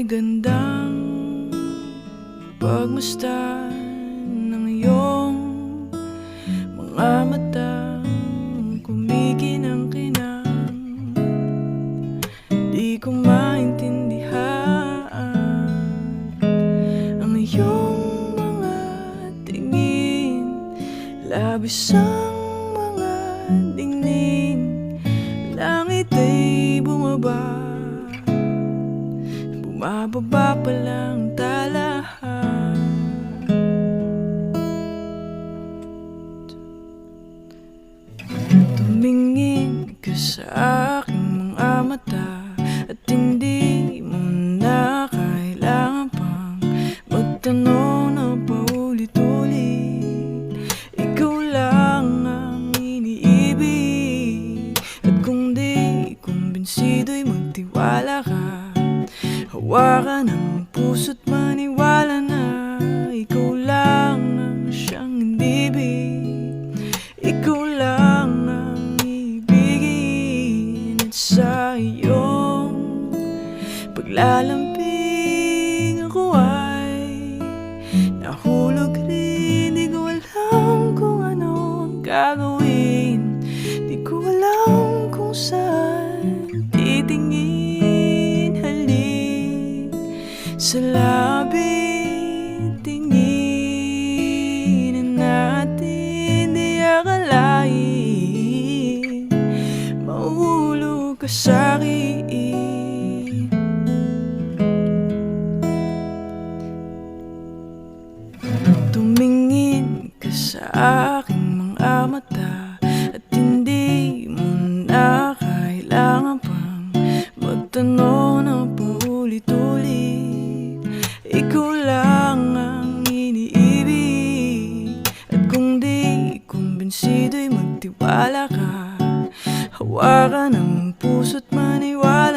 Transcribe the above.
gandang pagmasdan ng iyong mga matang kumikinang-kinang. Di ko maintindihan ang iyong mga tingin, labis ang mga dingding. Langit ay bumababa pa lang talahan. Tumingin ka sa aking mga mata at hindi mo na kailangan pang magtanong na paulit-ulit. Ikaw lang ang iniibig, at kung di kumbinsido'y magtiwala ka. Hawakan ang puso't maniwala na ikaw lang ang siyang inibig. Ikaw lang ang ibigin, at sa iyong paglalambing ako ay nahulog rin. Di ko alam kung ano ang gagawin, di ko alam kung saan titingin. Halik sa labi, tinginin natin. Di akalain mahulog ka sa'kin. Tumingin ka sa aking mga mata at hindi mo na kailangan pang magtanong na paulit-ulit. Ikaw lang ang iniibig, at kung di kumbinsido'y magtiwala ka. Hawakan ang puso't maniwala